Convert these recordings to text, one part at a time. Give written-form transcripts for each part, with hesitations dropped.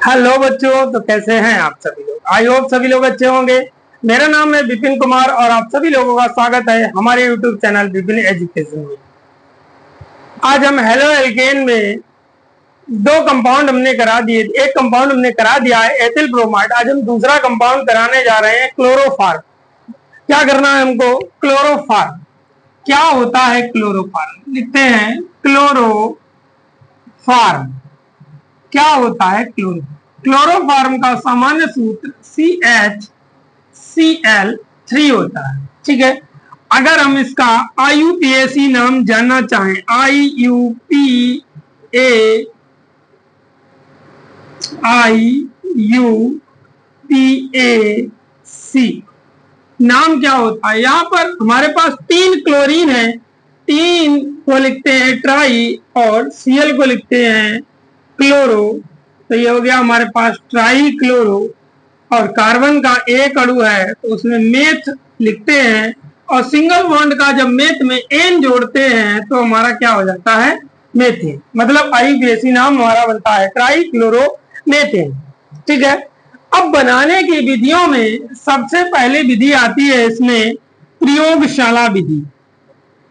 Hello बच्चों, तो कैसे हैं आप सभी लोग। आई होप सभी लोग अच्छे होंगे। मेरा नाम है विपिन कुमार और आप सभी लोगों का स्वागत है हमारे यूट्यूब चैनल विपिन एजुकेशन में। आज हम हेलो एल्केन में दो कंपाउंड हमने करा दिए। एक कंपाउंड हमने करा दिया है एथिल ब्रोमाइड। आज हम दूसरा कंपाउंड कराने जा रहे हैं क्लोरोफॉर्म। क्या करना है हमको? क्लोरोफॉर्म। क्या होता है क्लोरोफॉर्म? लिखते हैं क्लोरोफॉर्म। क्या होता है क्लोरोफॉर्म का सामान्य सूत्र CHCl3 होता है। ठीक है। अगर हम इसका IUPAC नाम जानना चाहें, IUPAC नाम क्या होता है? यहाँ पर हमारे पास 3 क्लोरीन है। 3 को लिखते हैं ट्राई और Cl को लिखते हैं क्लोरो। तो ये हो गया हमारे पास ट्राई क्लोरो। और कार्बन का एक अणु है तो उसमें मेथ लिखते हैं और सिंगल बॉन्ड का जब मेथ में एन जोड़ते हैं तो हमारा क्या हो जाता है? मेथेन। मतलब IUPAC नाम हमारा बनता है ट्राई क्लोरो मेथेन। ठीक है। अब बनाने की विधियों में सबसे पहले विधि आती है इसमें प्रयोगशाला विधि।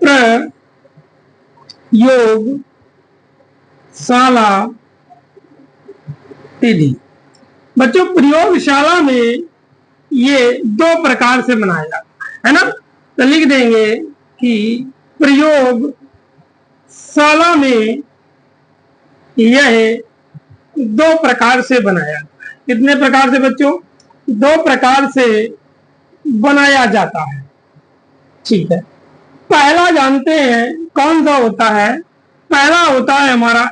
प्रयोगशाला विधि। बच्चों, प्रयोगशाला में ये 2 प्रकार से बनाया जाता है ना। तो लिख देंगे कि प्रयोगशाला में यह 2 प्रकार से बनाया जाता है। कितने प्रकार से बच्चों? 2 प्रकार से बनाया जाता है। ठीक है। पहला जानते हैं कौन सा होता है? पहला होता है हमारा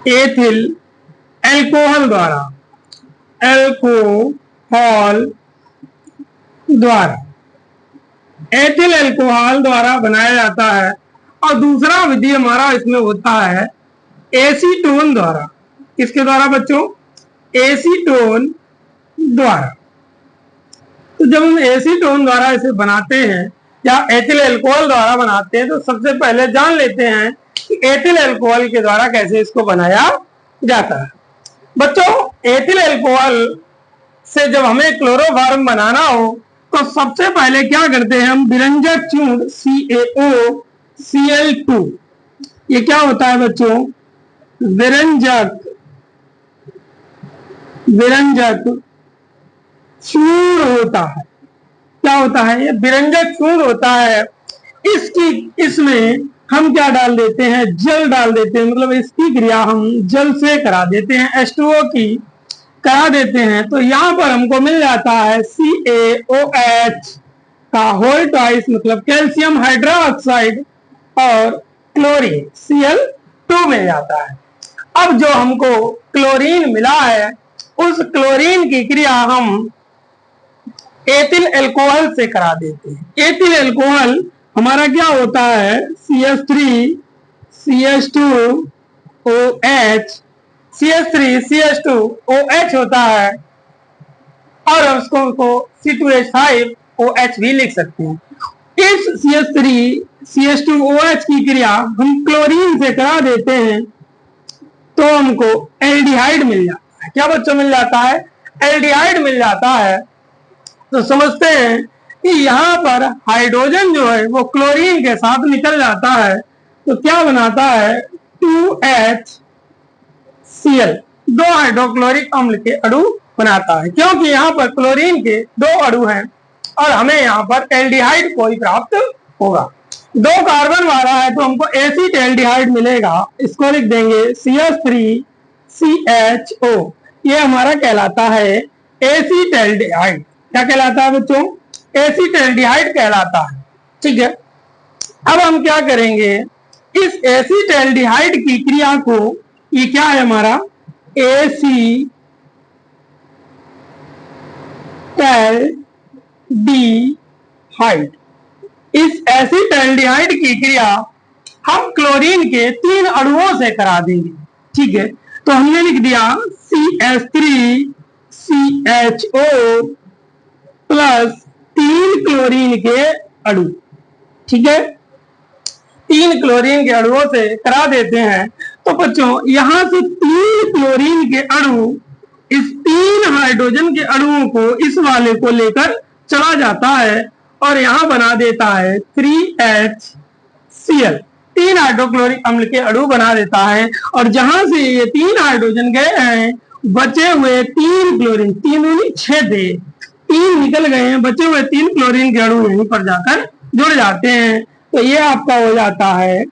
एथिल एल्कोहल द्वारा। एथिल एल्कोहल द्वारा बनाया जाता है। और दूसरा विधि हमारा इसमें होता है एसीटोन द्वारा। किसके द्वारा बच्चों? एसीटोन द्वारा। तो जब हम एसीटोन द्वारा इसे बनाते हैं या एथिल एल्कोहल द्वारा बनाते हैं तो सबसे पहले जान लेते हैं कि एथिल एल्कोहल के द्वारा कैसे इसको बनाया जाता है। बच्चों, एथिल एल्कोहल से जब हमें क्लोरोफॉर्म बनाना हो तो सबसे पहले क्या करते हैं हम? विरंजक चूर्ण CaOCl2। ये क्या होता है बच्चों? विरंजक चूर्ण होता है। क्या होता है? ये विरंजक चूर्ण होता है। इसमें हम क्या डाल देते हैं? जल डाल देते हैं। मतलब इसकी क्रिया हम जल से करा देते हैं, H2O की करा देते हैं। तो यहाँ पर हमको मिल जाता है CaOH का होल ट्वाइस, मतलब कैल्शियम हाइड्रोक्साइड और क्लोरीन Cl2 मिल जाता है। अब जो हमको क्लोरीन मिला है उस क्लोरीन की क्रिया हम एथिल एल्कोहल से करा देते हैं। एथिल एल्कोहल हमारा क्या होता है? CH3CH2OH होता है और उसको C2H5OH भी लिख सकते हैं। इस CH3CH2OH की क्रिया हम क्लोरीन से करा देते हैं तो हमको एल्डिहाइड मिल जाता है। क्या बच्चों मिल जाता है? एल्डिहाइड मिल जाता है। तो समझते हैं कि यहाँ पर हाइड्रोजन जो है वो क्लोरीन के साथ निकल जाता है तो क्या बनाता है? 2HCl, 2 हाइड्रोक्लोरिक अम्ल के अणु बनाता है। क्योंकि यहाँ पर क्लोरीन के 2 अणु हैं और हमें यहाँ पर एल्डिहाइड को ही प्राप्त होगा। 2 कार्बन वाला है तो हमको एसिड एल्डिहाइड मिलेगा। इसको लिख देंगे CH3CHO। ये हमारा कहलाता है एसिड एल्डिहाइड। क्या कहलाता है बच्चों? एसिड एल्डिहाइड कहलाता है। ठीक है। अब हम क्या करेंगे? इस एसिड एल्डिहाइड की क्रिया को, ये क्या है हमारा? एसिटाल्डिहाइड। इस एसिड एल्डिहाइड की क्रिया हम क्लोरीन के 3 अणुओं से करा देंगे। ठीक है। तो हमने लिख दिया CH3CHO प्लस 3 क्लोरीन के अणु। ठीक है। 3 क्लोरीन के अणुओं से करा देते हैं, तो बच्चों यहां से 3 क्लोरीन के अणु इस 3 हाइड्रोजन के अणुओं को इस वाले को लेकर चला जाता है और यहां बना देता है 3HCl, 3 हाइड्रोक्लोरिक अम्ल के अणु बना देता है। और जहां से ये 3 हाइड्रोजन गए हैं, बचे हुए 3 क्लोरीन, 3 6 थे, 3 निकल गए हैं, बचे हुए 3 क्लोरीन के अणु यहीं पर जाकर जुड़ जाते हैं। तो ये आपका हो जाता है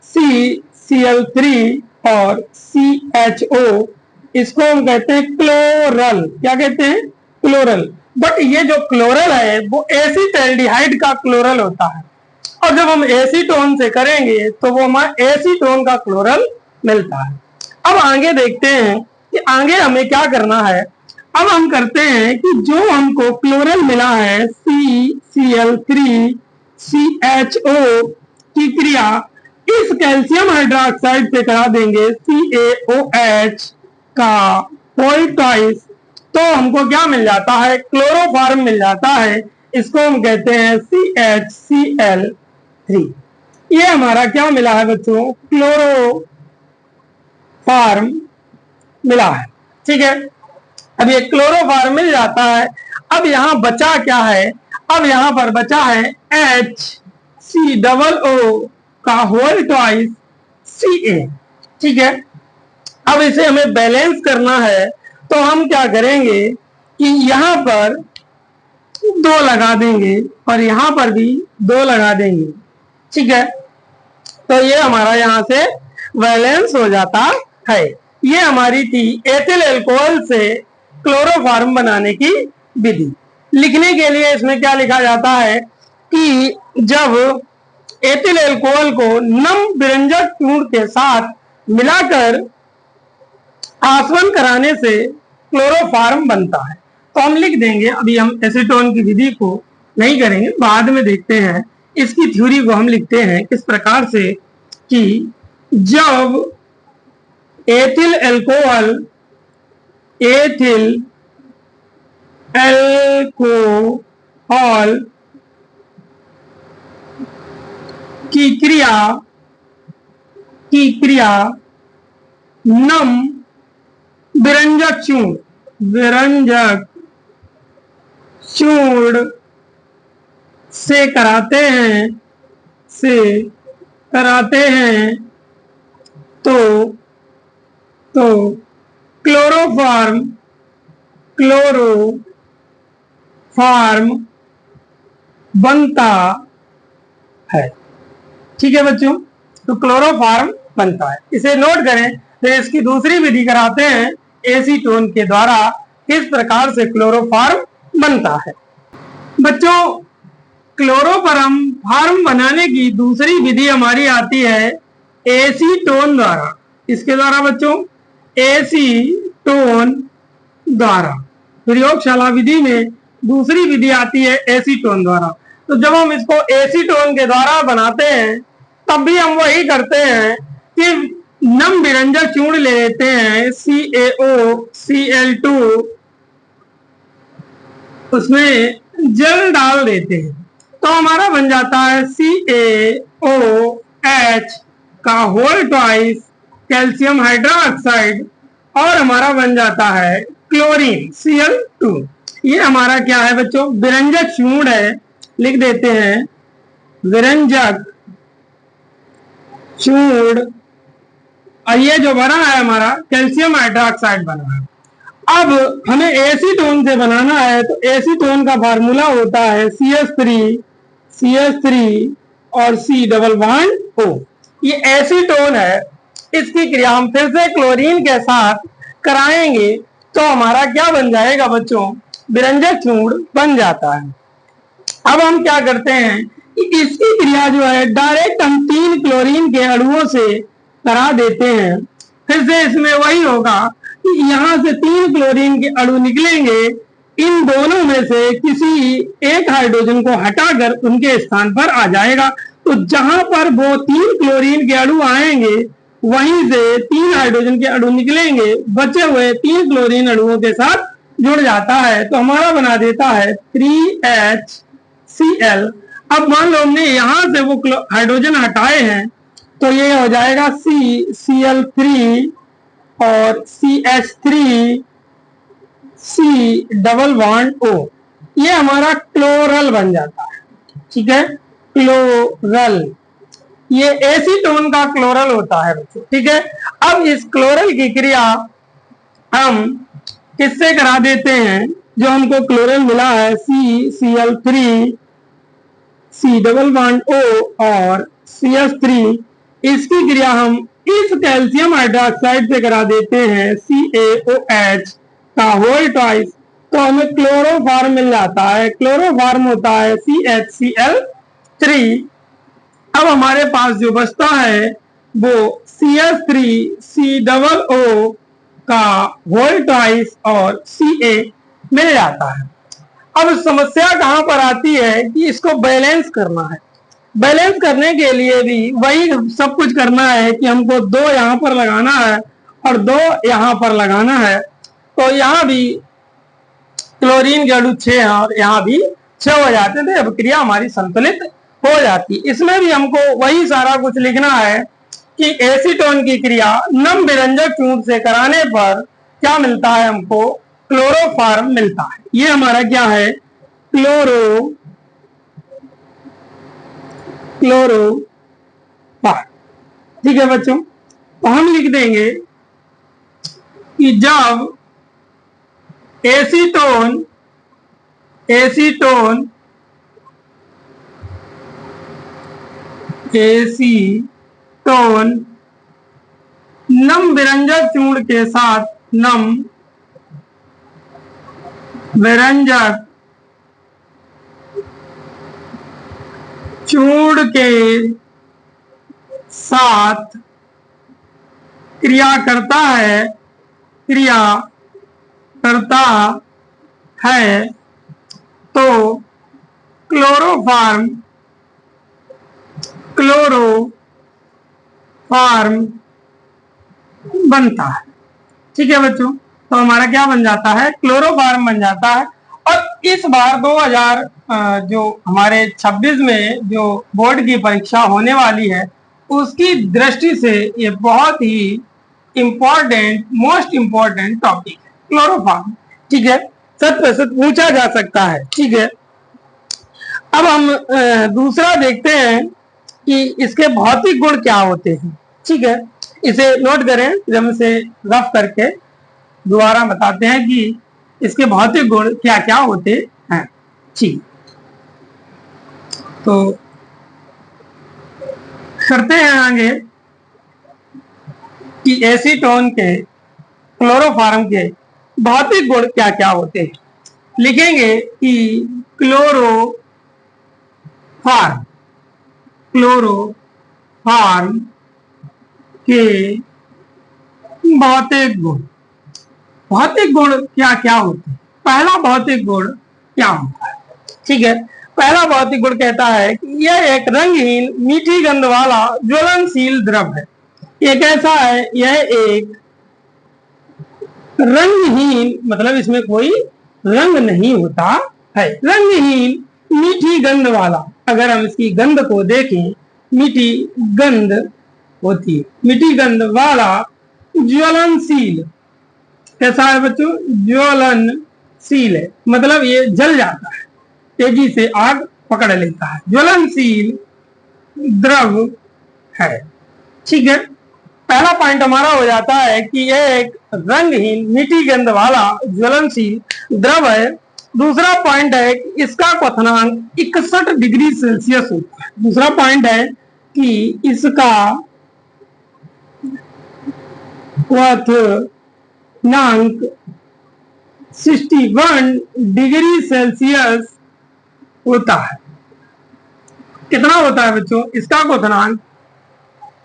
CCl3 और CHO, इसको हम कहते हैं क्लोरल। क्या कहते हैं? क्लोरल। बट ये जो क्लोरल है वो एसीटल्डिहाइड का क्लोरल होता है, और जब हम एसीटोन से करेंगे तो वो हमारा एसीटोन का क्लोरल मिलता है। अब आगे देखते हैं कि आगे हमें क्या करना है। अब हम करते हैं कि जो हमको क्लोरल मिला है CCl3 CHO की क्रिया इस कैल्शियम हाइड्रोक्साइड से करा देंगे CaOH का होल ट्वाइस, तो हमको क्या मिल जाता है? क्लोरोफॉर्म मिल जाता है। इसको हम कहते हैं CHCl3। ये हमारा क्या मिला है बच्चों? क्लोरोफॉर्म मिला है। ठीक है, अब ये क्लोरोफॉर्म मिल जाता है। अब यहां बचा क्या है? अब यहां पर बचा है HCOO का होल ट्वाइस Ca। ठीक है, अब इसे हमें बैलेंस करना है, तो हम क्या करेंगे कि यहां पर 2 लगा देंगे और यहां पर भी 2 लगा देंगे। ठीक है, तो ये हमारा यहां से बैलेंस हो जाता है। ये हमारी थी एथिल अल्कोहल से क्लोरोफॉर्म बनाने की विधि। लिखने के लिए इसमें क्या लिखा जाता है कि जब एथिल अल्कोहल को नम विरंजक चूर्ण के साथ मिलाकर आसवन कराने से क्लोरोफॉर्म बनता है। तो हम लिख देंगे, अभी हम एसीटोन की विधि को नहीं करेंगे, बाद में देखते हैं। इसकी थ्योरी को हम लिखते हैं किस प्रकार से कि जब एथिल अल्कोहल की क्रिया नम विरंजक चूर्ण से कराते हैं तो क्लोरोफॉर्म बनता है। ठीक है बच्चों, तो क्लोरोफॉर्म बनता है, इसे नोट करें। तो इसकी दूसरी विधि कराते हैं एसीटोन के द्वारा, किस प्रकार से क्लोरोफॉर्म बनता है। बच्चों, क्लोरोफॉर्म बनाने की दूसरी विधि हमारी आती है एसीटोन द्वारा। इसके द्वारा बच्चों, एसीटोन द्वारा। प्रयोगशाला विधि में दूसरी विधि आती है एसीटोन द्वारा। तो जब हम इसको एसीटोन के द्वारा बनाते हैं तब भी हम वही करते हैं कि नम विरंजक चूर्ण ले लेते हैं CaOCl2, उसमें जल डाल देते हैं, तो हमारा बन जाता है CaOH का होल ट्वाइस कैल्शियम हाइड्रोक्साइड, और हमारा बन जाता है क्लोरीन Cl2। ये हमारा क्या है बच्चों? विरंजक चूर्ण है। लिख देते हैं विरंजक चूर्ण। और ये जो बना है हमारा कैल्शियम हाइड्रोक्साइड बना है। अब हमें एसीटोन से बनाना है, तो एसीटोन का फार्मूला होता है CH3 और C डबल बॉन्ड O। ये एसीटोन है। इसकी क्रिया हम फिर से क्लोरीन के साथ कराएंगे तो हमारा क्या बन जाएगा बच्चों? विरंजक चूर्ण बन जाता है। अब हम क्या करते हैं कि इसकी क्रिया जो है डायरेक्ट हम 3 क्लोरीन के अणुओं से करा देते हैं। फिर से इसमें वही होगा कि यहाँ से 3 क्लोरीन के अणु निकलेंगे, इन दोनों में से किसी एक हाइड्रोजन को हटाकर उनके स्थान पर आ जाएगा। तो जहां पर वो 3 क्लोरीन के अणु आएंगे वहीं से 3 हाइड्रोजन के अणु निकलेंगे, बचे हुए 3 क्लोरीन अणुओं के साथ जुड़ जाता है, तो हमारा बना देता है 3HCl। अब मान लो हमने यहां से वो हाइड्रोजन हटाए हैं, तो ये हो जाएगा Cl3 और CH3 C double bond O, ये हमारा क्लोरल बन जाता है। ठीक है, क्लोरल, ये एसीटोन का क्लोरल होता है बच्चों। ठीक है, अब इस क्लोरल की क्रिया हम किससे करा देते हैं, जो हमको क्लोरल मिला है Cl3 C double bond O और CH3, इसकी क्रिया हम इस कैल्शियम हाइड्रोक्साइड से करा देते हैं CaOH का होल ट्वाइस, तो हमें क्लोरोफॉर्म मिल जाता है। क्लोरोफॉर्म होता है CHCl3। अब हमारे पास जो बचता है वो CH3 डबल O का होल ट्वाइस और Ca मिल जाता है। अब समस्या कहां पर आती है कि इसको बैलेंस करना है। बैलेंस करने के लिए भी वही सब कुछ करना है कि हमको 2 यहां पर लगाना है और 2 यहां पर लगाना है, तो यहां भी क्लोरीन के अणु 6 हैं और यहाँ भी 6 हो जाते थे। अब क्रिया हमारी संतुलित हो जाती। इसमें भी हमको वही सारा कुछ लिखना है कि एसीटोन की क्रिया नम विरंजक चूर्ण से कराने पर क्या मिलता है, हमको क्लोरोफॉर्म मिलता है। ये हमारा क्या है, क्लोरोफॉर्म। ठीक है बच्चों, तो हम लिख देंगे कि जब एसीटोन नम विरंजक चूर्ण के साथ, नम विरंजक चूर्ण के साथ क्रिया करता है तो क्लोरोफॉर्म बनता है। ठीक है बच्चों, तो हमारा क्या बन जाता है, क्लोरोफॉर्म बन जाता है। और इस बार 2000 जो हमारे 26 में जो बोर्ड की परीक्षा होने वाली है, उसकी दृष्टि से ये बहुत ही इंपॉर्टेंट, मोस्ट इंपॉर्टेंट टॉपिक है क्लोरोफॉर्म। ठीक है, 100% पूछा जा सकता है। ठीक है, अब हम दूसरा देखते हैं कि इसके भौतिक गुण क्या होते हैं। ठीक है, इसे नोट करें, जब इसे रफ करके दोबारा बताते हैं कि इसके भौतिक गुण क्या क्या होते हैं। ठीक, तो करते हैं आगे कि एसीटोन के, क्लोरोफॉर्म के भौतिक गुण क्या क्या होते हैं। लिखेंगे कि क्लोरोफॉर्म के भौतिक गुण क्या क्या होते हैं। पहला भौतिक गुण क्या होता है, ठीक है, पहला भौतिक गुण कहता है कि यह एक रंगहीन मीठी गंध वाला ज्वलनशील द्रव है। ये कैसा है, यह एक रंगहीन, मतलब इसमें कोई रंग नहीं होता है, रंगहीन मीठी गंध वाला। अगर हम इसकी गंध को देखें, मीठी गंध होती है, मीठी गंध वाला ज्वलनशील। कैसा है बच्चों, ज्वलनशील है, मतलब ये जल जाता है, तेजी से आग पकड़ लेता है, ज्वलनशील द्रव है। ठीक है, पहला पॉइंट हमारा हो जाता है कि यह एक रंगहीन मीठी गंध वाला ज्वलनशील द्रव है। दूसरा पॉइंट है कि इसका क्वथनांक 61 डिग्री सेल्सियस होता है। दूसरा पॉइंट है कि इसका क्वथनांक 61 डिग्री सेल्सियस होता है। कितना होता है बच्चों, इसका क्वथनांक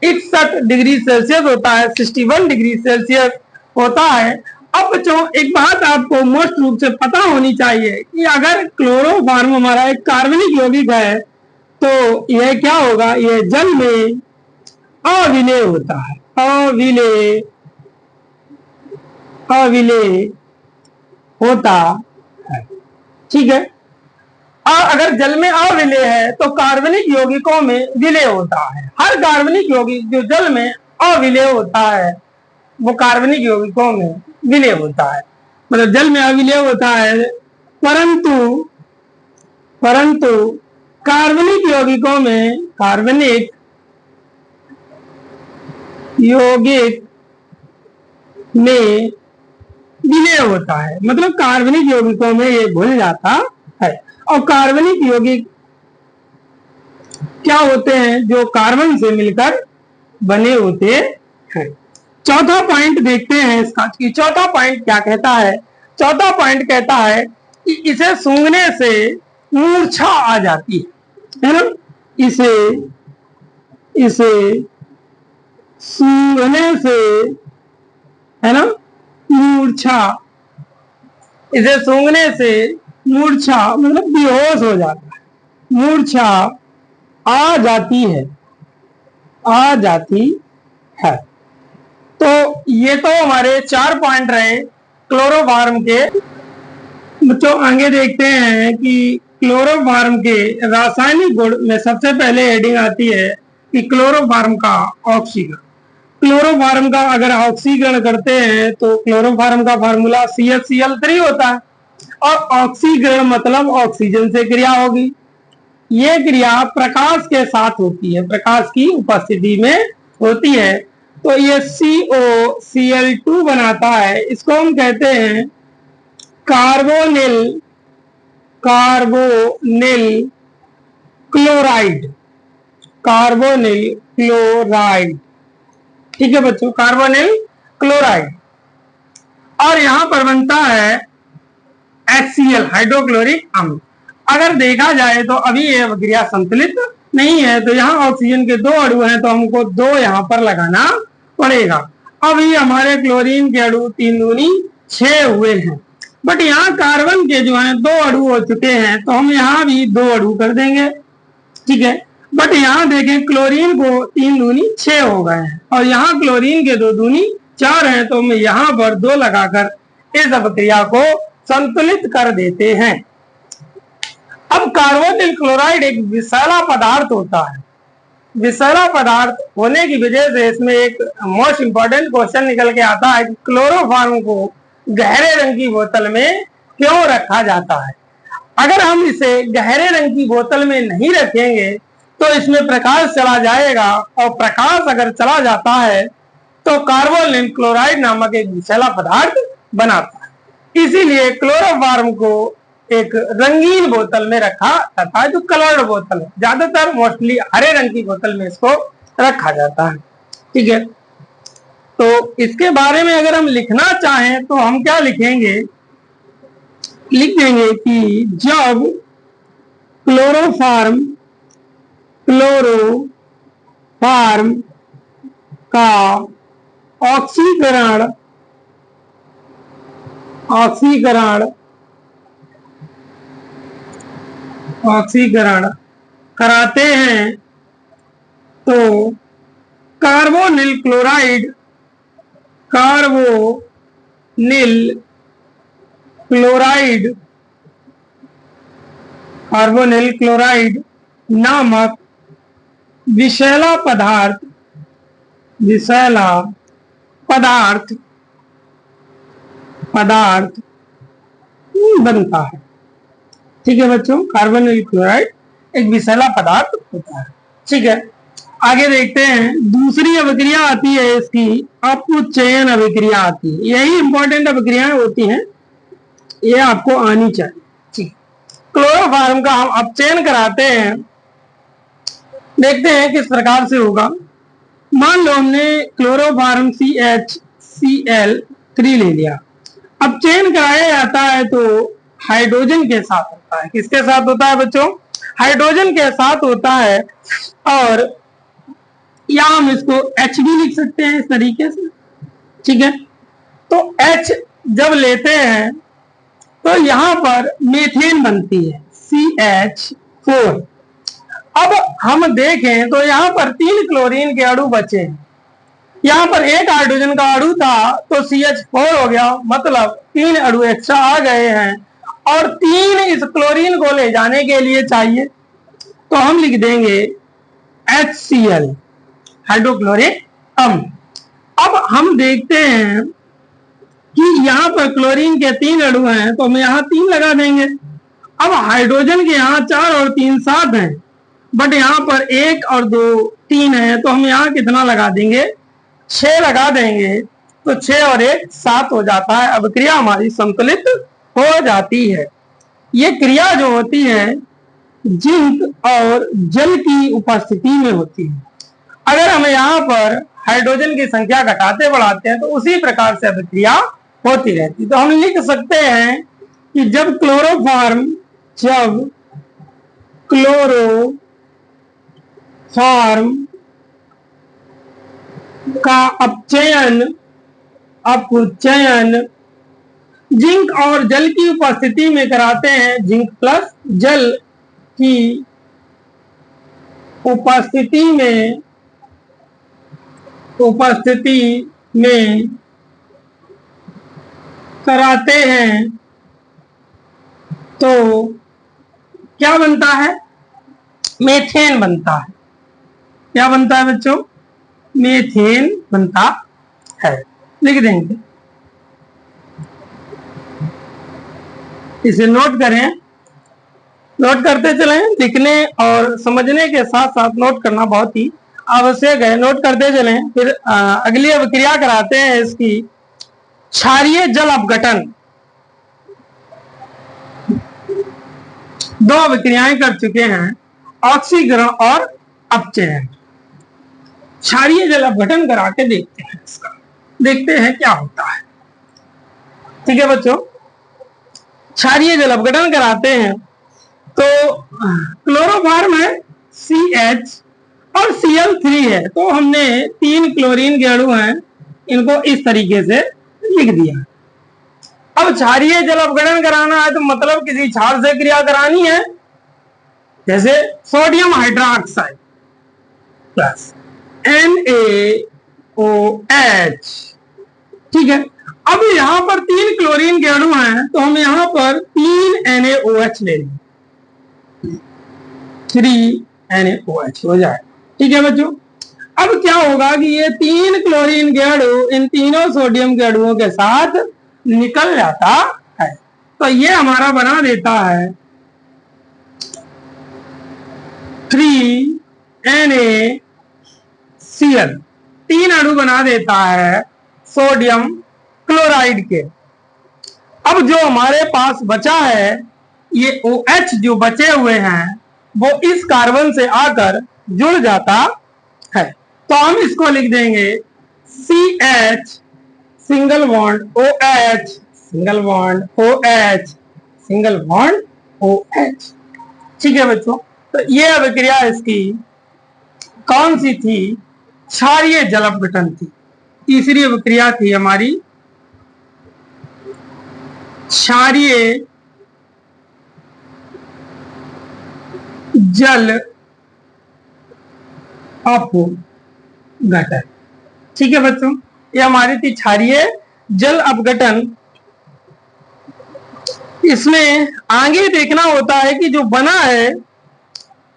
61 डिग्री सेल्सियस होता है, 61 डिग्री सेल्सियस होता है। अब बच्चों एक बात आपको मोस्ट रूप से पता होनी चाहिए कि अगर क्लोरोफॉर्म हमारा एक कार्बनिक यौगिक है, तो यह क्या होगा, यह जल में अविलेय होता है, अविलेय होता है। ठीक है, अगर जल में अविलेय है तो कार्बनिक यौगिकों में विलेय होता है। हर कार्बनिक यौगिक जो जल में अविलेय होता है वो कार्बनिक यौगिकों में विलेय होता है, मतलब जल में अविलेय होता है। परंतु कार्बनिक यौगिकों में विलेय होता है, मतलब कार्बनिक यौगिकों में ये घुल जाता है। और कार्बनिक यौगिक क्या होते हैं? जो कार्बन से मिलकर बने होते हैं। चौथा पॉइंट देखते हैं इसका कि चौथा पॉइंट क्या कहता है। चौथा पॉइंट कहता है कि इसे सूंघने से मूर्छा आ जाती है ना। इसे सूंघने से, है ना, इसे सूंघने से मूर्छा मतलब बेहोश हो जाता है, मूर्छा आ जाती है। तो ये तो हमारे 4 पॉइंट रहे क्लोरोफॉर्म के। बच्चों आगे देखते हैं कि क्लोरोफॉर्म के रासायनिक गुण में सबसे पहले हेडिंग आती है कि क्लोरोफॉर्म का ऑक्सीकरण। क्लोरोफॉर्म का अगर ऑक्सीकरण करते हैं तो क्लोरोफॉर्म का फार्मूला CH-Cl3 होता है, और ऑक्सीकरण मतलब ऑक्सीजन से क्रिया होगी। ये क्रिया प्रकाश के साथ होती है, प्रकाश की उपस्थिति में होती है। तो ये COCl2 बनाता है, इसको हम कहते हैं कार्बोनिल क्लोराइड। ठीक है बच्चों, कार्बोनिल क्लोराइड। और यहां पर बनता है HCl, हाइड्रोक्लोरिक अम्ल। अगर देखा जाए तो अभी ये अभिक्रिया संतुलित नहीं है, तो यहाँ ऑक्सीजन के 2 अणु हैं, तो हमको 2 यहाँ पर लगाना पड़ेगा। अभी हमारे क्लोरीन के अणु 3 दूनी 6 हुए हैं, बट यहाँ कार्बन के जो है 2 अणु हो चुके हैं, तो हम यहाँ भी 2 अणु कर देंगे। ठीक है, बट यहाँ देखें क्लोरीन को 3 दूनी 6 हो गए हैं, और यहाँ क्लोरीन के 2 दूनी 4 हैं, तो हम यहाँ पर 2 लगाकर इस अभिक्रिया को संतुलित कर देते हैं। अब कार्बोनिल क्लोराइड एक विषैला पदार्थ होता है। विषैला पदार्थ होने की वजह से इसमें एक मोस्ट इंपॉर्टेंट क्वेश्चन निकल के आता है कि क्लोरोफॉर्म को गहरे रंग की बोतल में क्यों रखा जाता है। अगर हम इसे गहरे रंग की बोतल में नहीं रखेंगे तो इसमें प्रकाश चला जाएगा, और प्रकाश अगर चला जाता है तो कार्बोनिल क्लोराइड नामक एक विषैला पदार्थ बनाता है। इसीलिए क्लोरोफॉर्म को एक रंगीन बोतल में रखा जाता है, जो कलर्ड बोतल है। ज्यादातर मोस्टली हरे रंग की बोतल में इसको रखा जाता है। ठीक है, तो इसके बारे में अगर हम लिखना चाहें तो हम क्या लिखेंगे? लिख देंगे कि जब क्लोरोफॉर्म का ऑक्सीकरण कराते हैं तो कार्बोनिल क्लोराइड नामक विषैला पदार्थ बनता है। ठीक है बच्चों, कार्बोनिल क्लोराइड एक विषैला पदार्थ होता है। ठीक है, आगे देखते हैं। दूसरी अभिक्रिया आती है इसकी अपचयन अभिक्रिया आती है। यही इंपॉर्टेंट अभिक्रियाएं होती हैं, ये आपको आनी चाहिए। ठीक, क्लोरोफॉर्म का हम अपचयन कराते हैं। देखते हैं किस प्रकार से होगा। मान लो हमने क्लोरोफॉर्म CHCl3 ले लिया। अपचयन कराया जाता है तो हाइड्रोजन के साथ होता है। किसके साथ होता है बच्चों? हाइड्रोजन के साथ होता है। और यहां हम इसको H भी लिख सकते हैं इस तरीके से। ठीक है, तो H जब लेते हैं तो यहां पर मीथेन बनती है CH4। अब हम देखें तो यहां पर 3 क्लोरीन के अणु बचे हैं। यहाँ पर एक हाइड्रोजन का अणु था तो CH4 हो गया, मतलब 3 अणु एक्स्ट्रा आ गए हैं। और 3 इस क्लोरीन को ले जाने के लिए चाहिए, तो हम लिख देंगे HCl, हाइड्रोक्लोरिक अम्ल। अब हम देखते हैं कि यहाँ पर क्लोरीन के 3 अणु हैं, तो हम यहाँ 3 लगा देंगे। अब हाइड्रोजन के यहाँ 4 और 3 7 हैं, बट यहाँ पर 1 और 2 3 है, तो हम यहाँ कितना लगा देंगे, 6 लगा देंगे। तो 6 और 1 7 हो जाता है। अब क्रिया हमारी संतुलित हो जाती है। ये क्रिया जो होती है जिंक और जल की उपस्थिति में होती है। अगर हम यहाँ पर हाइड्रोजन की संख्या घटाते बढ़ाते हैं तो उसी प्रकार से अभिक्रिया होती रहती। तो हम लिख सकते हैं कि जब क्लोरोफॉर्म का अपचयन जिंक और जल की उपस्थिति में कराते हैं, जिंक प्लस जल की उपस्थिति में कराते हैं, तो क्या बनता है, मेथेन बनता है। क्या बनता है बच्चों, मेथेन बनता है। लिख देंगे, इसे नोट करें, नोट करते चलें। लिखने और समझने के साथ साथ नोट करना बहुत ही आवश्यक है। नोट करते चलें। फिर अगली अभिक्रिया कराते हैं इसकी, क्षारीय जल अपघटन। 2 अभिक्रियाएं कर चुके हैं, ऑक्सीकरण और अपचयन। क्षारीय जल अपघटन करा के देखते हैं इसका, देखते हैं क्या होता है। ठीक है बच्चों, क्षारीय जल अपघटन कराते हैं तो क्लोरोफॉर्म है CH और Cl3 है, तो हमने 3 क्लोरीन के अणु हैं, इनको इस तरीके से लिख दिया। अब क्षारीय जल अपघटन कराना है तो मतलब किसी क्षार से क्रिया करानी है, जैसे सोडियम हाइड्रोक्साइड प्लस NaOH। ठीक है, अब यहां पर 3 क्लोरीन के अणु हैं, तो हम यहां पर 3 NaOH ले लेंगे, 3 NaOH हो जाए। ठीक है बच्चों, अब क्या होगा कि ये 3 क्लोरीन के अणु इन तीनों सोडियम के अणुओं के साथ निकल जाता है, तो ये हमारा बना देता है 3NaCl, 3 अणु बना देता है सोडियम क्लोराइड के। अब जो हमारे पास बचा है, ये OH जो बचे हुए हैं वो इस कार्बन से आकर जुड़ जाता है, तो हम इसको लिख देंगे CH single bond OH single bond OH single bond OH। ठीक है बच्चों, तो ये अभिक्रिया इसकी कौन सी थी, क्षारीय जल अपघटन थी। तीसरी अभिक्रिया थी हमारी क्षारीय जल अपघटन। ठीक है बच्चों, ये हमारी थी क्षारीय जल अपघटन। इसमें आगे देखना होता है कि जो बना है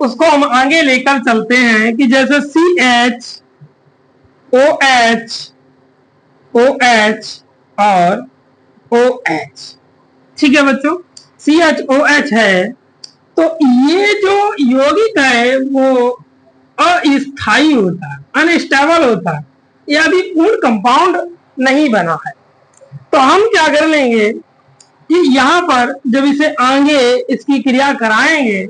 उसको हम आगे लेकर चलते हैं, कि जैसे CH OH OH और OH। ठीक है बच्चों, CHOH है, तो ये जो यौगिक है वो अस्थायी होता है, अनस्टेबल होता है, ये अभी पूर्ण कंपाउंड नहीं बना है। तो हम क्या कर लेंगे कि यहाँ पर जब इसे आगे इसकी क्रिया कराएंगे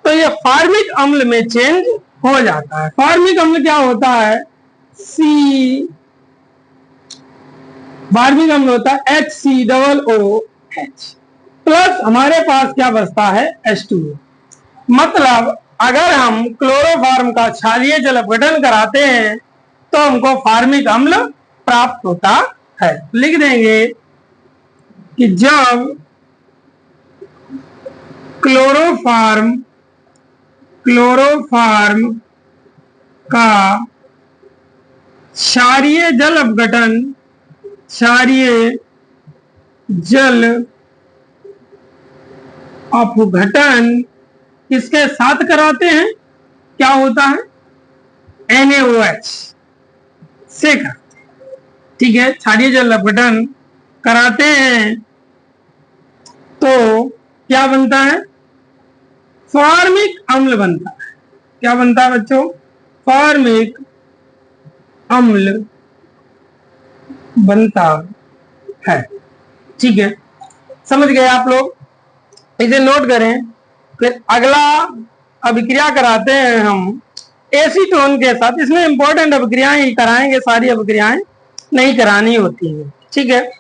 तो ये फॉर्मिक अम्ल में चेंज हो जाता है। फॉर्मिक अम्ल क्या होता है, फॉर्मिक अम्ल होता है HCOOH प्लस हमारे पास क्या बचता है H2O। मतलब अगर हम क्लोरोफॉर्म का क्षारीय जल अपघटन कराते हैं तो हमको फॉर्मिक अम्ल प्राप्त होता है। लिख देंगे कि जब क्लोरोफॉर्म का क्षारीय जल अपघटन क्षारीय जल अपघटन किसके साथ कराते हैं? क्या होता है? NaOH से कराते हैं। ठीक है, क्षारीय जल अपघटन कराते हैं तो क्या बनता है? फॉर्मिक अम्ल बनता है। क्या बनता है बच्चों? फॉर्मिक अम्ल बनता है। ठीक है, समझ गए आप लोग? इसे नोट करें। फिर अगला अभिक्रिया कराते हैं हम एसीटोन के साथ। इसमें इंपॉर्टेंट अभिक्रियाएं ही कराएंगे, सारी अभिक्रियाएं नहीं करानी होती है। ठीक है,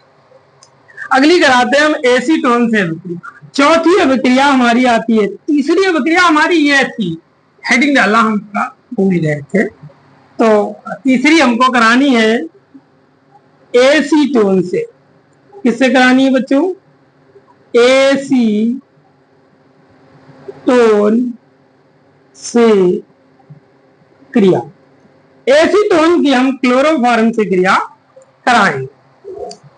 अगली कराते हैं हम एसीटोन से अभिक्रिया। चौथी अभिक्रिया हमारी आती है, तीसरी अभिक्रिया हमारी ये थी, हेडिंग डाला हम थोड़ा भूल गए थे, तो तीसरी हमको करानी है एसीटोन से। किससे करानी है बच्चों? एसीटोन से क्रिया। एसीटोन की हम क्लोरोफॉर्म से क्रिया कराएंगे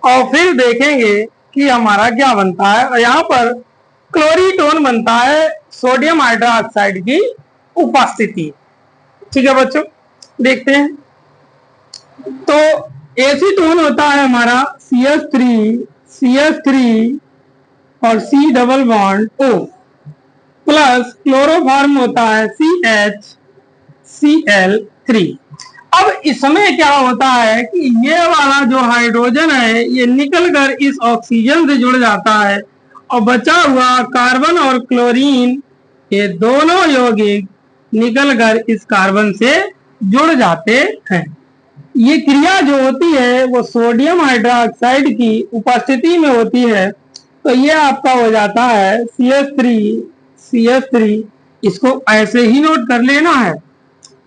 और फिर देखेंगे कि हमारा क्या बनता है। और यहाँ पर क्लोरीटोन बनता है सोडियम हाइड्रोक्साइड की उपस्थिति। ठीक है बच्चों, देखते हैं। तो एसीटोन होता है हमारा CH3 और C double bond O plus chloroform होता है CHCl3। अब इसमें क्या होता है कि ये वाला जो हाइड्रोजन है ये निकल कर इस ऑक्सीजन से जुड़ जाता है और बचा हुआ कार्बन और क्लोरीन ये दोनों यौगिक निकल कर इस कार्बन से जुड़ जाते हैं। ये क्रिया जो होती है वो सोडियम हाइड्रोक्साइड की उपस्थिति में होती है। तो ये आपका हो जाता है CH3, इसको ऐसे ही नोट कर लेना है,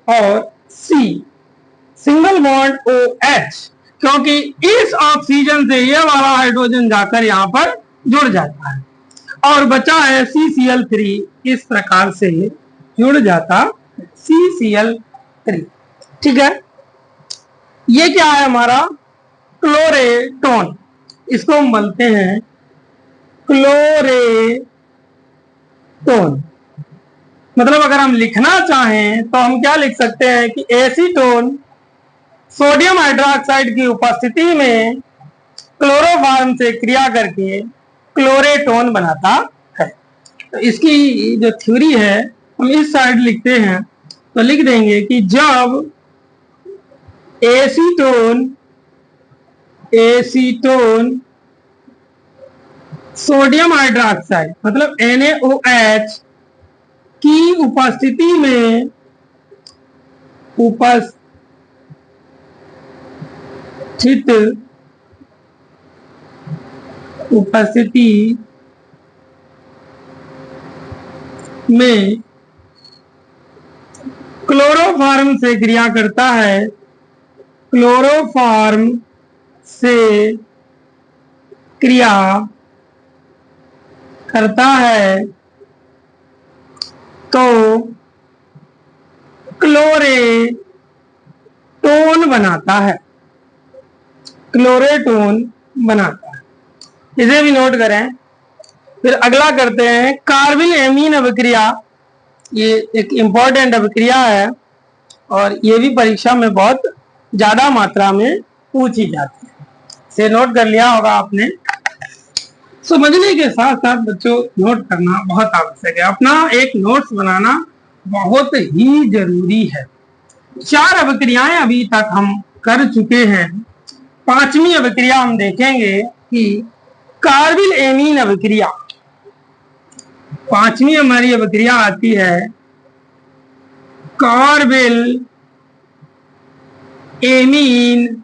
और C सिंगल बॉन्ड OH, क्योंकि इस ऑक्सीजन से ये वाला हाइड्रोजन जाकर यहाँ पर जुड़ जाता है और बचा है CCl3, इस प्रकार से जुड़ जाता CCl3। ठीक है, ये क्या है हमारा? क्लोरेटोन। इसको हम बोलते हैं क्लोरेटोन। मतलब अगर हम लिखना चाहें तो हम क्या लिख सकते हैं कि एसीटोन सोडियम हाइड्रोक्साइड की उपस्थिति में क्लोरोफॉर्म से क्रिया करके क्लोरेटोन बनाता है। तो इसकी जो थ्योरी है हम इस साइड लिखते हैं, तो लिख देंगे कि जब एसीटोन सोडियम हाइड्रोक्साइड मतलब NaOH की उपस्थिति में उपस्थिति में क्लोरोफॉर्म से क्रिया करता है, क्लोरोफॉर्म से क्रिया करता है तो क्लोरेटोन बनाता है। क्लोरेटोन बनाता है, इसे भी नोट करें। फिर अगला करते हैं कार्बिल एमीन अभिक्रिया। ये एक इंपॉर्टेंट अभिक्रिया है और ये भी परीक्षा में बहुत ज्यादा मात्रा में पूछी जाती है। इसे नोट कर लिया होगा आपने। समझने के साथ साथ बच्चों नोट करना बहुत आवश्यक है। अपना एक नोट्स बनाना बहुत ही जरूरी है। 4 अभिक्रियाएं अभी तक हम कर चुके हैं। 5वीं अभिक्रिया हम देखेंगे कि कार्बिल एमीन अभिक्रिया। 5वीं हमारी अभिक्रिया आती है कार्बिल एमीन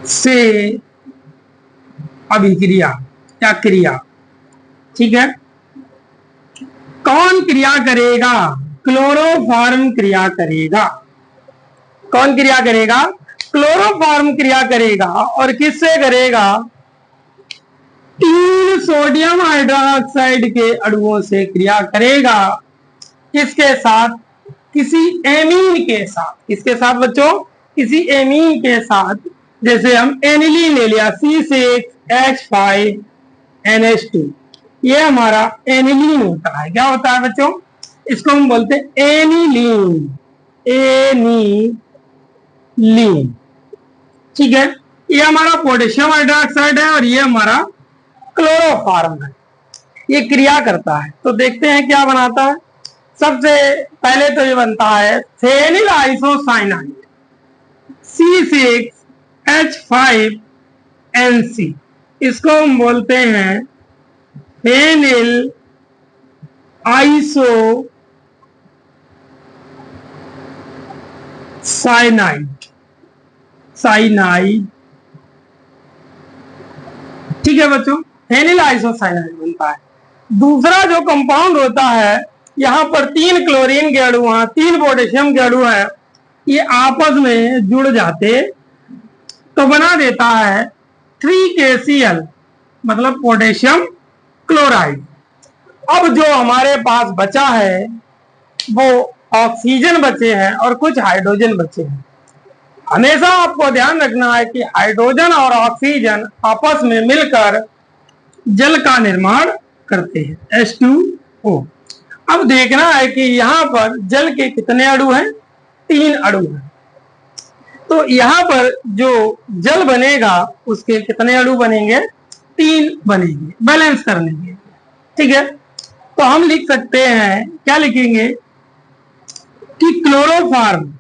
से अभिक्रिया या क्रिया। ठीक है, कौन क्रिया करेगा? क्लोरोफॉर्म क्रिया करेगा। कौन क्रिया करेगा? क्लोरोफॉर्म क्रिया करेगा। और किससे करेगा? 3 सोडियम हाइड्रोक्साइड के अणुओं से क्रिया करेगा। किसके साथ? किसी एमीन के साथ। किसके साथ बच्चों? किसी एमीन के साथ। जैसे हम एनिलीन ले लिया, C6H5 NH2, ये हमारा एनिलीन होता है। क्या होता है बच्चों? इसको हम बोलते हैं एनिलीन, एनिलीन। ठीक है, ये हमारा पोटेशियम हाइड्रोक्साइड है और ये हमारा क्लोरोफॉर्म है। ये क्रिया करता है तो देखते हैं क्या बनाता है। सबसे पहले तो ये बनता है फेनिल आइसोसाइनाइड C6H5NC, इसको हम बोलते हैं फेनिल आइसोसाइनाइड, साइनाइड। ठीक है बच्चों, फेनिल आइसोसाइनाइड बनता है। दूसरा जो कंपाउंड होता है, यहाँ पर 3 क्लोरीन के अणु, वहां 3 पोटेशियम के अणु है, ये आपस में जुड़ जाते तो बना देता है 3KCl, मतलब पोटेशियम क्लोराइड। अब जो हमारे पास बचा है वो ऑक्सीजन बचे हैं और कुछ हाइड्रोजन बचे हैं। हमेशा आपको ध्यान रखना है कि हाइड्रोजन और ऑक्सीजन आपस में मिलकर जल का निर्माण करते हैं, H2O। अब देखना है कि यहाँ पर जल के कितने अणु हैं? 3 अणु हैं। तो यहाँ पर जो जल बनेगा उसके कितने अणु बनेंगे? 3 बनेंगे, बैलेंस करने के लिए। ठीक है, तो हम लिख सकते हैं, क्या लिखेंगे कि क्लोरोफॉर्म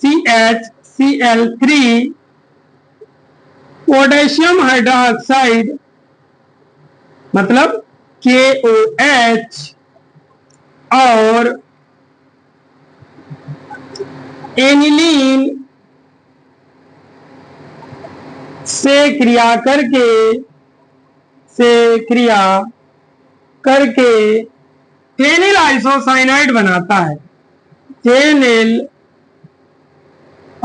CHCl3 पोटेशियम हाइड्रोक्साइड मतलब KOH और एनिलीन से क्रिया करके फेनिल आइसोसाइनाइड बनाता है। फेनिल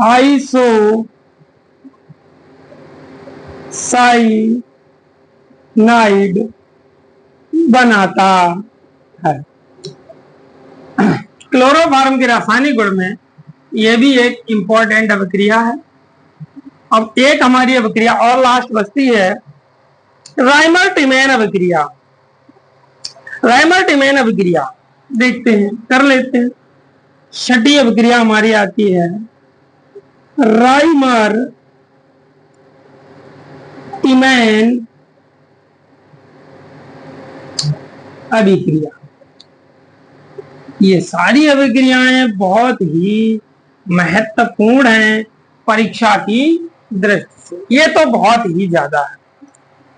आइसोसाइनाइड बनाता है। क्लोरोफॉर्म के रासायनिक गुण में यह भी एक इंपॉर्टेंट अभिक्रिया है। अब एक हमारी अभिक्रिया और लास्ट बचती है, राइमर-टिमेन अभिक्रिया। राइमर-टिमेन अभिक्रिया देखते हैं, कर लेते हैं। छठी अभिक्रिया हमारी आती है राइमर-टिमेन अभिक्रिया। ये सारी अभिक्रियाएं बहुत ही महत्वपूर्ण हैं परीक्षा की दृष्टि से। ये तो बहुत ही ज्यादा है,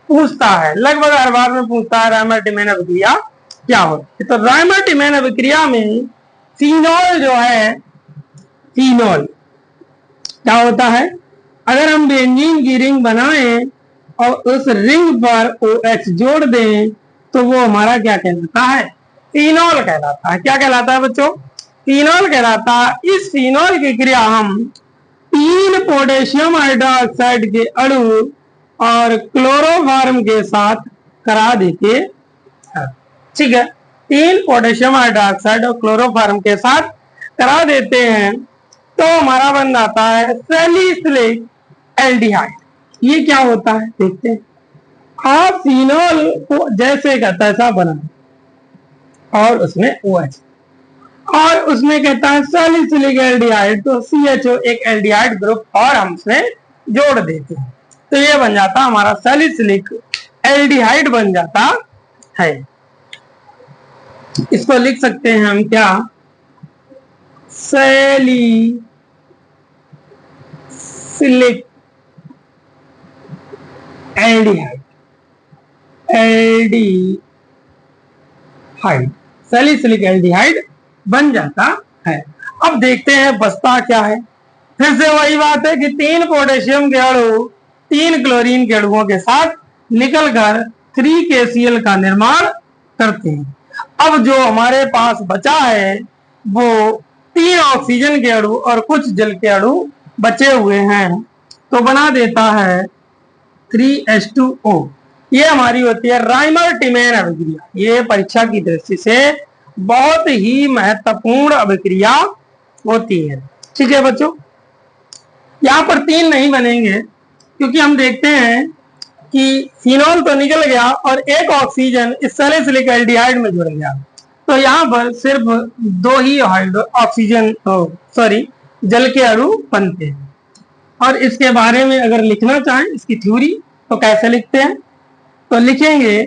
पूछता है, लगभग हर बार में पूछता है राइमर-टिमेन अभिक्रिया क्या होती है। तो राइमर-टिमेन अभिक्रिया में फिनोल जो है, फिनोल क्या होता है? अगर हम बेंजीन की रिंग बनाएं और उस रिंग पर OH जोड़ दें तो वो हमारा क्या कहलाता है? फिनोल कहलाता है। क्या कहलाता है बच्चों? फिनोल कहलाता है। इस फिनोल की क्रिया हम 3 पोटेशियम हाइड्रोक्साइड के अणु और क्लोरोफॉर्म के साथ करा देते हैं। ठीक है, 3 पोटेशियम हाइड्रोक्साइड और क्लोरोफॉर्म के साथ करा देते हैं तो हमारा बन जाता है सैलिसिलिक एल्डिहाइड। ये क्या होता है देखते हैं। आप फिनोल को जैसे का तैसा बना और उसमें OH और उसमें कहता है सैलिसिलिक एल्डिहाइड, तो CHO एक एल्डिहाइड ग्रुप और हम उसमें जोड़ देते हैं तो ये बन जाता हमारा सैलिसिलिक एल्डिहाइड बन जाता है। इसको लिख सकते हैं हम क्या? सैलिसिलिक एल्डिहाइड, सैलिसिलिक एल्डिहाइड बन जाता है। अब देखते हैं बचता क्या है। फिर से वही बात है कि 3 पोटेशियम के अणु 3 क्लोरीन के अणुओं के साथ निकलकर 3KCl का निर्माण करते हैं। अब जो हमारे पास बचा है वो 3 ऑक्सीजन के अणु और कुछ जल के अणु बचे हुए हैं तो बना देता है 3H2O। ये हमारी होती है राइमर-टिमेन अभिक्रिया। ये परीक्षा की दृष्टि से बहुत ही महत्वपूर्ण अभिक्रिया होती है। ठीक है बच्चों, यहाँ पर 3 नहीं बनेंगे क्योंकि हम देखते हैं कि फिनॉल तो निकल गया और एक ऑक्सीजन इस सैलिसिलिक एल्डिहाइड में जुड़ गया, तो यहाँ पर सिर्फ 2 ही ऑक्सीजन सॉरी जल के अणु बनते हैं। और इसके बारे में अगर लिखना चाहें इसकी थ्योरी तो कैसे लिखते हैं, तो लिखेंगे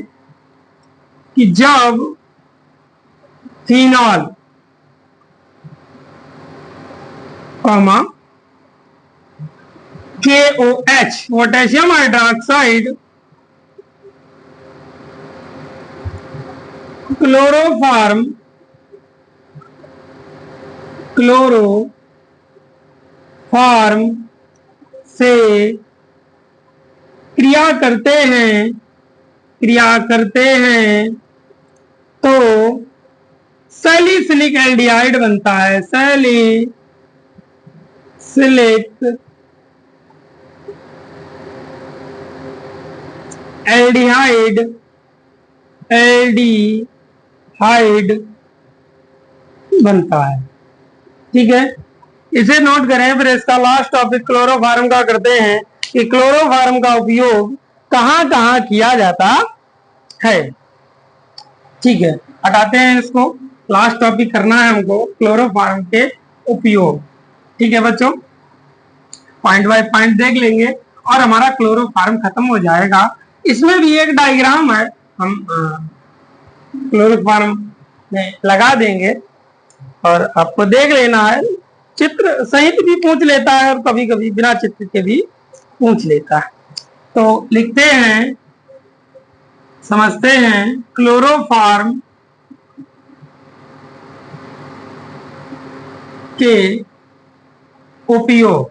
कि जब phenol comma KOH potassium hydroxide chloroform से क्रिया करते हैं तो सैलिसिलिक एल्डिहाइड बनता है। सैलिसिलिक एल्डिहाइड बनता है। ठीक है, इसे नोट करें। फिर इसका लास्ट टॉपिक क्लोरोफॉर्म का करते हैं कि क्लोरोफॉर्म का उपयोग कहां कहां किया जाता है। ठीक है, हटाते हैं इसको, लास्ट टॉपिक करना है हमको क्लोरोफॉर्म के उपयोग। ठीक है बच्चों, पॉइंट बाय पॉइंट देख लेंगे और हमारा क्लोरोफॉर्म खत्म हो जाएगा। इसमें भी एक डायग्राम है, हम क्लोरोफॉर्म में लगा देंगे और आपको देख लेना है। चित्र सहित भी पूछ लेता है और कभी कभी बिना चित्र के भी पूछ लेता है। तो लिखते हैं, समझते हैं क्लोरोफॉर्म के उपयोग,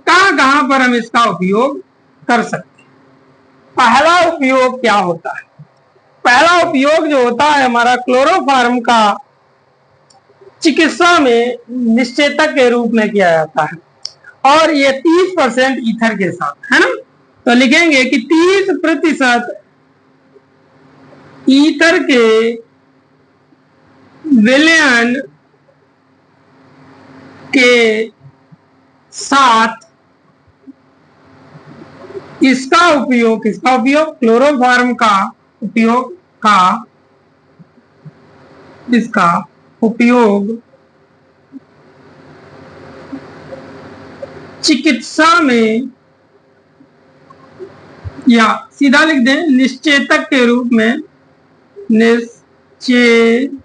कहां कहां पर हम इसका उपयोग कर सकते हैं। पहला उपयोग क्या होता है? पहला उपयोग जो होता है हमारा क्लोरोफॉर्म का चिकित्सा में निश्चेतक के रूप में किया जाता है, और ये 30% ईथर के साथ है ना। तो लिखेंगे कि 30% ईथर के विलयन के साथ इसका उपयोग, किसका उपयोग? क्लोरोफॉर्म का उपयोग इसका उपयोग चिकित्सा में, या सीधा लिख दें निश्चेतक के रूप में, निश्चेतक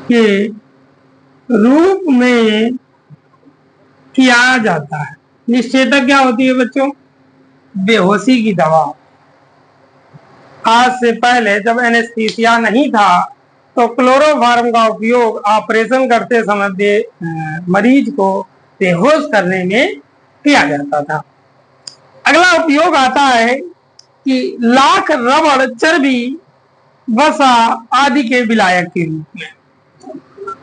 के रूप में किया जाता है। निश्चेतक क्या होती है बच्चों? बेहोशी की दवा। आज से पहले जब एनेस्थीसिया नहीं था तो क्लोरोफॉर्म का उपयोग ऑपरेशन करते समय मरीज को बेहोश करने में किया जाता था। अगला उपयोग आता है कि लाख, रबड़, चर्बी, वसा आदि के विलायक के रूप में।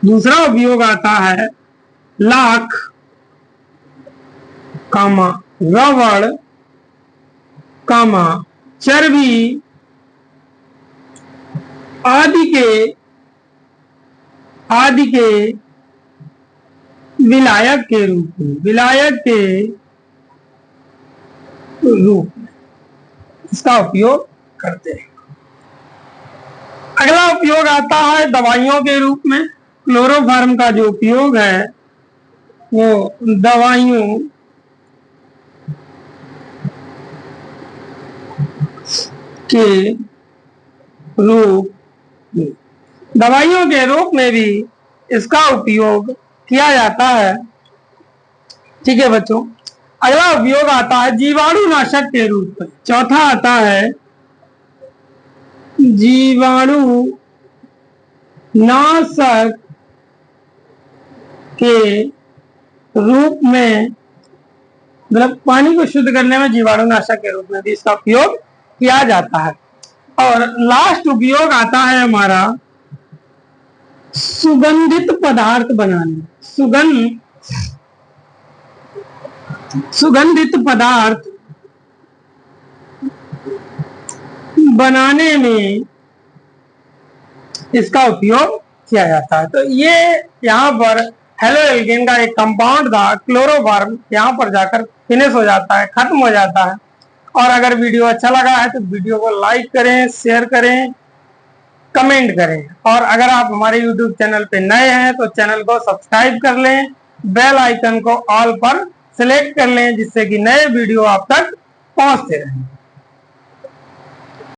दूसरा उपयोग आता है लाख, रबड़, चर्बी आदि के विलायक के रूप में इसका उपयोग करते हैं। अगला उपयोग आता है दवाइयों के रूप में। क्लोरोफॉर्म का जो उपयोग है वो दवाइयों के रूप में भी इसका उपयोग किया जाता है। ठीक है बच्चों, अगला उपयोग आता है जीवाणुनाशक के रूप में। चौथा आता है जीवाणुनाशक के रूप में, मतलब पानी को शुद्ध करने में जीवाणुनाशक के रूप में भी इसका उपयोग किया जाता है। और लास्ट उपयोग आता है हमारा सुगंधित पदार्थ बनाने, सुगंधित पदार्थ बनाने में इसका उपयोग किया जाता है। तो ये यहाँ पर हेलो एल्केन का एक कंपाउंड था क्लोरोफॉर्म, यहाँ पर जाकर फिनिश हो जाता है, खत्म हो जाता है। और अगर वीडियो अच्छा लगा है तो वीडियो को लाइक करें, शेयर करें, कमेंट करें। और अगर आप हमारे यूट्यूब चैनल पे नए हैं तो चैनल को सब्सक्राइब कर लें, बेल आइकन को ऑल पर सिलेक्ट कर लें, जिससे कि नए वीडियो आप तक पहुंचते रहें।